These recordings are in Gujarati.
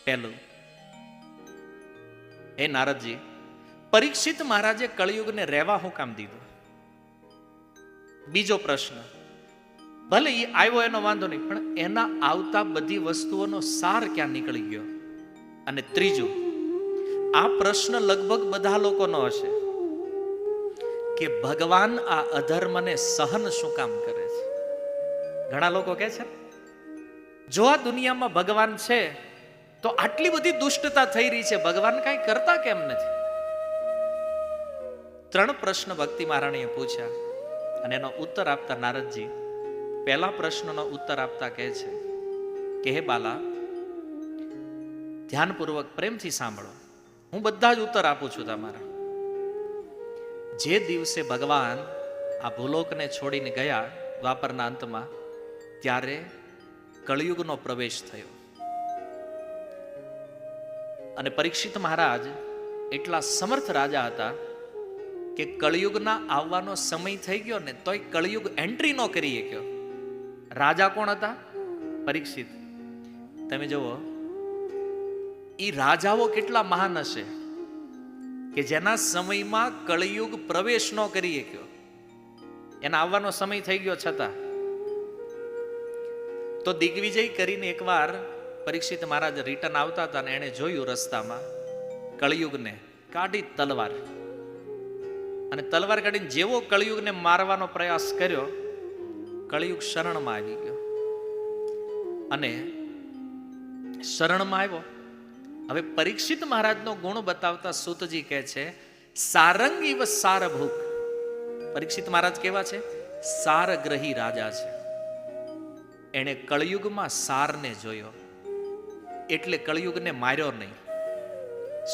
પહેલું, હે નારદજી, પરીક્ષિત મહારાજે કળિયુગને રહેવા હું કામ દીધું? બીજો પ્રશ્ન, ભલે એ આવ્યો એનો વાંધો નહીં, પણ એના આવતા બધી વસ્તુઓનો સાર ક્યાં નીકળી ગયો? અને ત્રીજું, આ પ્રશ્ન લગભગ બધા લોકોનો હશે કે ભગવાન આ અધર્મને સહન શું કામ કરે છે? ઘણા લોકો કહે છે, જો આ દુનિયામાં ભગવાન છે તો આટલી બધી દુષ્ટતા થઈ રહી છે, ભગવાન કઈ કરતા કેમ નથી? ત્રણ પ્રશ્ન ભક્તિ મહારાણીએ પૂછ્યા અને એનો ઉત્તર આપતા નારદજી પહેલા પ્રશ્નનો ઉત્તર આપતા કહે છે કે હે બાલા, ધ્યાનપૂર્વક પ્રેમથી સાંભળો, હું બધા જ ઉત્તર આપું છું તમારા. જે દિવસે ભગવાન આ ભૂલોકને છોડીને ગયા દ્વાપરના અંતમાં, ત્યારે કળિયુગનો પ્રવેશ થયો. અને પરીક્ષિત મહારાજ એટલા સમર્થ રાજા હતા કે કળિયુગના આવવાનો સમય થઈ ગયો ને તોય કળિયુગ એન્ટ્રી ન કરી શક્યો. રાજા કોણ હતા? પરીક્ષિત. તમે જુઓ, એ રાજાઓ કેટલા મહાન હશે કે જેના સમયમાં કળિયુગ પ્રવેશ ન કરી શક્યો, એના આવવાનો સમય થઈ ગયો છતાં. તો દિગ્વિજય કરીને એકવાર પરીક્ષિત મહારાજ રિટર્ન આવતા હતા ને એને જોયું રસ્તામાં કળિયુગને કાઢી તલવાર, અને તલવાર કાઢીને જેવો કળિયુગને મારવાનો પ્રયાસ કર્યો, કળિયુગ શરણમાં આવી ગયો. અને શરણમાં આવ્યો. હવે પરીક્ષિત મહારાજનો ગુણ બતાવતા સૂતજી કહે છે, સારંગી વ સારભૂક. પરીક્ષિત મહારાજ કેવા છે? સારગ્રહી રાજા છે. એણે કળિયુગમાં સારને જોયો, એટલે કળિયુગને માર્યો નહીં.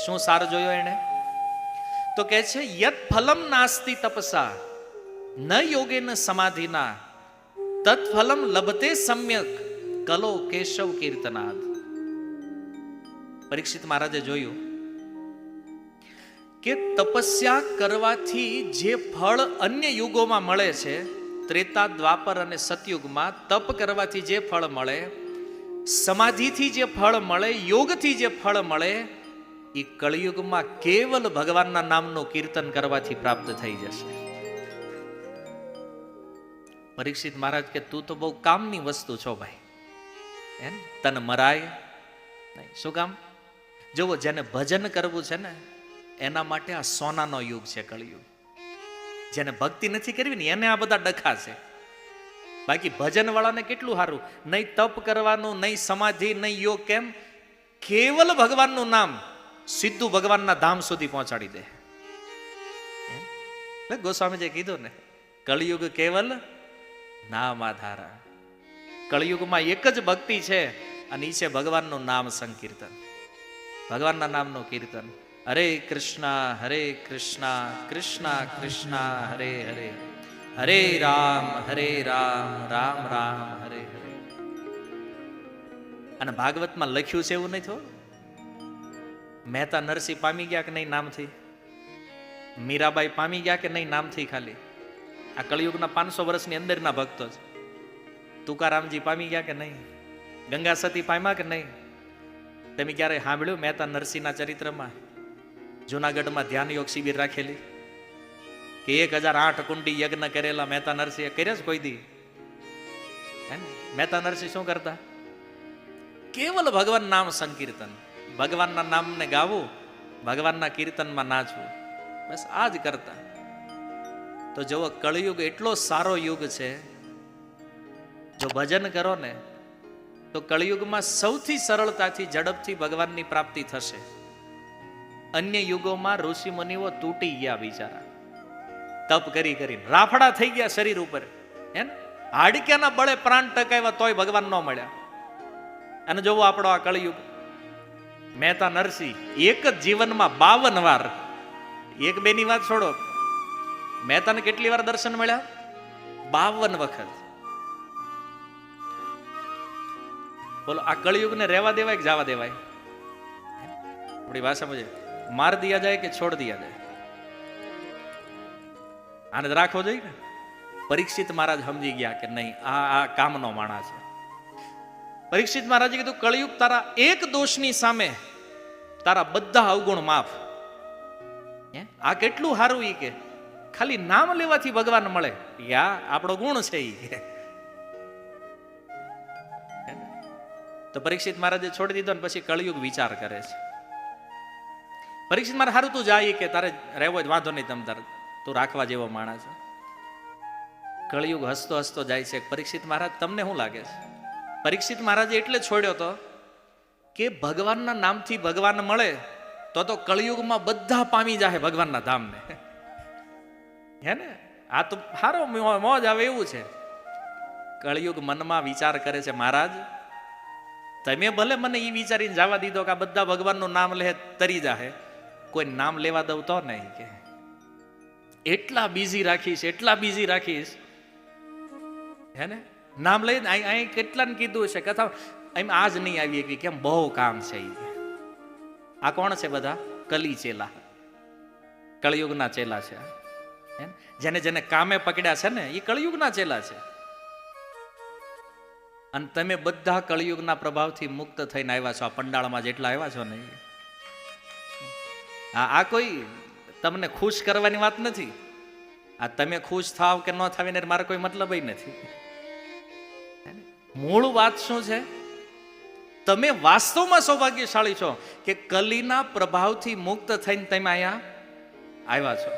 શું સાર જોયો એને? તો કહે છે, યત ફલમ નાસ્તિ તપસા ન યોગેન સમાધિના તત ફલમ લભતે સમ્યક કલો કેશવ કીર્તનાદ. પરીક્ષિત મહારાજે જોયું કે તપસ્યા કરવાથી જે ફળ અન્ય યુગોમાં મળે છે, ત્રેતા, દ્વાપર અને સતયુગમાં તપ કરવાથી જે ફળ મળે, સમાધિથી જે ફળ મળે, યોગથી જે ફળ મળે, એ કળિયુગમાં કેવલ ભગવાનના નામનું કીર્તન કરવાથી પ્રાપ્ત થઈ જશે. પરીક્ષિત મહારાજ કે તું તો બહુ કામની વસ્તુ છો ભાઈ, તને મરાય નહીં. શું કામ? જુઓ, જેને ભજન કરવું છે ને એના માટે આ સોનાનો યુગ છે કળિયુગ. જેને ભક્તિ નથી કરવી ને એને આ બધા ડખા છે. બાકી ભજન વાળાને કેટલું સારું, નહીં તપ કરવાનું, નહીં સમાધિ, નહીં યોગ. કેમ? કેવલ ભગવાનનું નામ સીધું ભગવાનના ધામ સુધી પહોંચાડી દે. ગોસ્વામીજીએ કીધું ને, કળિયુગ કેવલ નામ આધારા. કળિયુગમાં એક જ ભક્તિ છે અને એ છે ભગવાનનું નામ સંકીર્તન, ભગવાનના નામનું કીર્તન. હરે કૃષ્ણ કૃષ્ણ કૃષ્ણ હરે હરે, હરે રામ રામ રામ હરે હરે. અને ભાગવતમાં લખ્યું છે એવું નહીં થયું? મહેતા નરસિંહ પામી ગયા કે નહીં નામથી? મીરાબાઈ પામી ગયા કે નહીં નામથી? ખાલી આ કળિયુગના 500 વર્ષની અંદરના ભક્તો છે. તુકારામજી પામી ગયા કે નહીં? ગંગા સતી પામ્યા કે નહીં? તમે ક્યારે સાંભળ્યું મહેતા નરસિંહના ચરિત્રમાં જુનાગઢમાં ધ્યાન યોગ શિબિર રાખેલી કે 1008 કુંડી યજ્ઞ કરેલા મહેતા નરસિંહ કર્યા છે કોઈ દી? મહેતા નરસિંહ શું કરતા? કેવલ ભગવાન નામ સંકીર્તન, ભગવાનના નામને ગાવું, ભગવાનના કીર્તનમાં નાચવું, બસ આ જ કરતા. તો જુઓ, કળિયુગ એટલો સારો યુગ છે, જો ભજન કરો ને તો કળિયુગમાં સૌથી સરળતાથી ઝડપથી ભગવાનની પ્રાપ્તિ થશે. અન્ય યુગોમાં ઋષિ મુનિઓ તૂટી ગયા બિચારા, તપ કરી કરીને રાફડા થઈ ગયા શરીર ઉપર, હે ને? હાડક્યાના બળે પ્રાણ ટકાવ્યા તોય ભગવાન ન મળ્યા. અને જોવો આપણો આ કળિયુગ, મહેતા નરસિંહ એક જ જીવનમાં 52 વાર, એક બે ની વાત છોડો, મહેતાને કેટલી વાર દર્શન મળ્યા? 52 વખત. બોલો, આ કળિયુગને રહેવા દેવાય કે જવા દેવાય? આપણી ભાષામાં માર દિયા જાય કે છોડ દિયા જાય? આને રાખવો જોઈએ ને. પરીક્ષિત મહારાજ સમજી ગયા કે નહીં, આ કામનો માણસ છે. પરીક્ષિત મહારાજે કીધું, કળિયુગ તારા એક દોષની સામે તારા બધા અવગુણ માફ. આ કેટલું સારું ઈ કે ખાલી નામ લેવાથી ભગવાન મળે. યા આપણો ગુણ છે ઈ કે. તો પરીક્ષિત મહારાજે છોડી દીધો ને પછી કળિયુગ વિચાર કરે છે. પરીક્ષિત મહારાજ, સારું તું જાય કે તારે રહેવો જ વાંધો નહીં, તમ તારે તું રાખવા જેવો માણસ છે. કળિયુગ હસતો હસતો જાય છે. પરીક્ષિત મહારાજ, તમને શું લાગે છે? પરીક્ષિત મહારાજે એટલે છોડ્યો તો કે ભગવાનના નામથી ભગવાન મળે તો કળિયુગમાં બધા પામી જાય ભગવાનના ધામને. હે ને? આ તો સારો મોજ આવે એવું છે. કળિયુગ મનમાં વિચાર કરે છે, મહારાજ તમે ભલે મને એ વિચારીને જવા દીધો કે આ બધા ભગવાનનું નામ લે તરી જાહે, કોઈ નામ લેવા દઉં તો નહીં કે એટલા બિઝી રાખીશ, એટલા બિઝી રાખીશ. હે ને? નામ લઈને અહીં કેટલાને કીધું છે કથા, એમ આજ નહીં આવી કે કેમ બહુ કામ છે. આ કોણ છે? બધા કલી ચેલા, કળિયુગના ચેલા છે. જેને જેને કામે પકડ્યા છે ને એ કળિયુગના ચેલા છે. અને તમે બધા કળિયુગના પ્રભાવથી મુક્ત થઈને આવ્યા છો. આ પંડાળમાં જેટલા આવ્યા છો ને, આ કોઈ તમને ખુશ કરવાની વાત નથી. આ તમે ખુશ થાવ કે ન થાવ એને મારે કોઈ મતલબ નથી. મૂળ વાત શું છે? તમે વાસ્તવમાં સૌભાગ્યશાળી છો કે કલીના પ્રભાવથી મુક્ત થઈને તમે અહીંયા આવ્યા છો.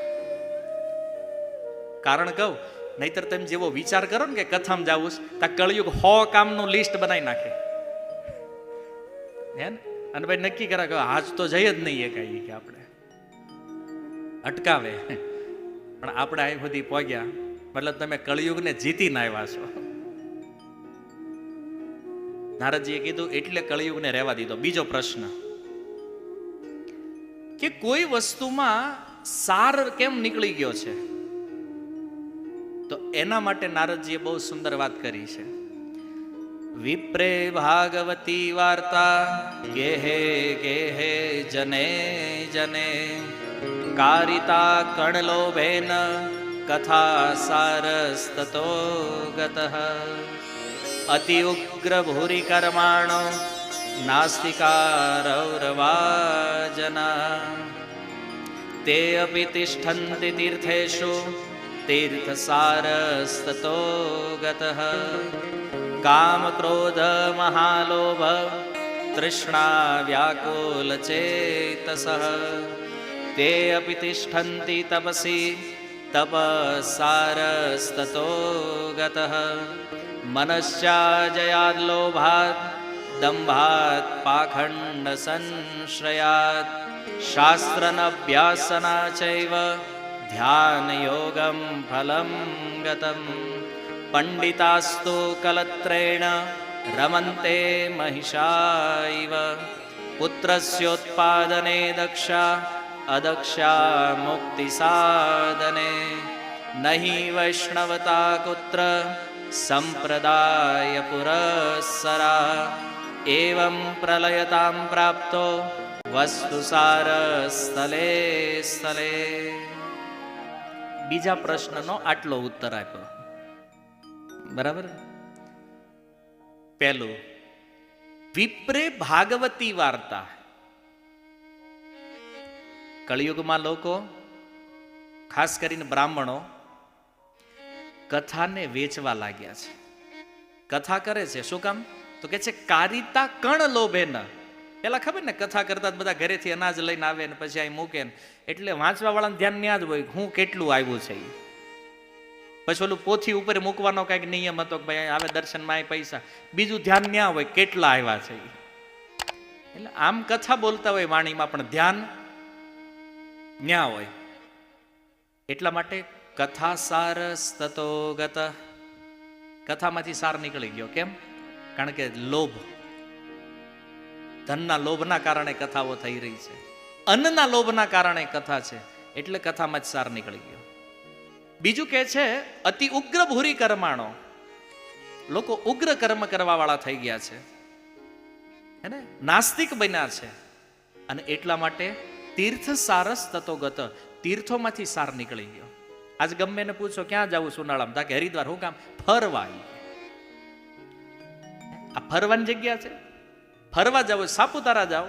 કારણ કહું, નહીતર તમે જેવો વિચાર કરો ને કે કથામાં જાવું તો કળિયુગ 100 કામનું લિસ્ટ બનાવી નાખે. હે ને? અને ભાઈ નક્કી કરે કે આજ તો જઈ જ નહીં કઈ કે આપણે અટકાવે. પણ આપણે અહીં સુધી પહોંચ્યા મતલબ તમે કળિયુગને જીતીને આવ્યા છો. નારદજીએ કીધું એટલે કળિયુગને રહેવા દીધો. બીજો પ્રશ્ન કે કોઈ વસ્તુમાં સાર કેમ નીકળી ગયો છે? તો એના માટે નારદજીએ બહુ સુંદર વાત કરી છે. વિપ્રે ભાગવતી વાર્તા ગેહે ગેહે જને જને કારિતા કણલોભેન કથા સારસ્તતો ગતઃ અતિ ઉગ્ર ભૂરી કર્માણો નાસ્તિકારૌરવાજના તે અપિ તિષ્ઠન્તિ તીર્થેષુ તીર્થસારસ્તતો ગતઃ કામ ક્રોધ મહાલોભ તૃષ્ણા વ્યાકુલ ચેતસઃ તે અપિ તિષ્ઠન્તિ તપસી તપસારસ્તતો ગતઃ મનશ્ચાજયાદ લોભાત દંભાત પાખંડ સંશ્રયાત શાસ્ત્રનભ્યાસના ચૈવ ધ્યાન યોગમ ફલમ ગતમ પંડિતાસ્તુ કલત્રેણ રમન્તે મહિષાઈવ પુત્રસ્યોત્પાદને દક્ષા અદક્ષા મુક્તિ સાધને નહીં વૈષ્ણવતા કુત્ર સંપ્રદાય પુરસ્સરા એવં પ્રલયતામ પ્રાપ્તો વસ્તુસાર સ્થલે સ્થલે. બીજા પ્રશ્નનો આટલો ઉત્તર આપ્યો. બરાબર? પહેલું, વિપ્રે ભાગવતી વાર્તા. કળિયુગમાં લોકો, ખાસ કરીને બ્રાહ્મણો, કથાને વેચવા લાગ્યા છે. કથા કરે છે શું કામ? તો કે છે કારિતા કણ લોભે ન. પેલા ખબર ને કથા કરતા બધા ઘરેથી અનાજ લઈને આવે ને પછી અહીં મૂકે ને, એટલે વાંચવા વાળાને ધ્યાન ન્યા જ હોય હું કેટલું આવ્યું છે. પછી ઓલું પોથી ઉપર મૂકવાનો કઈક નિયમ હતો કે ભાઈ આવે દર્શનમાં પૈસા, બીજું ધ્યાન ન્યા હોય કેટલા આવ્યા છે. એટલે આમ કથા બોલતા હોય વાણીમાં પણ ધ્યાન ન્યા હોય. એટલા માટે કથા સાર સ્તતો ગત, કથામાંથી સાર નીકળી ગયો. કેમ? કારણ કે લોભ, ધનના લોભના કારણે કથાઓ થઈ રહી છે, અન્નના લોભના કારણે કથા છે, એટલે કથામાં જ સાર નીકળી ગયો. બીજું કે છે અતિ ઉગ્ર ભૂરી કર્માણો. લોકો ઉગ્ર કર્મ કરવા વાળા થઈ ગયા છે, હે ને, નાસ્તિક બન્યા છે, અને એટલા માટે તીર્થ સારસ તતો ગત, તીર્થોમાંથી સાર નીકળી ગયો. આજ ગમે ને પૂછો ક્યાં જવું ઉનાળામાં, તાકે હરિદ્વાર. હું કામ? ફરવા. આ ફરવાની જગ્યા છે. ફરવા જાઓ, સાપુતારા જાઓ,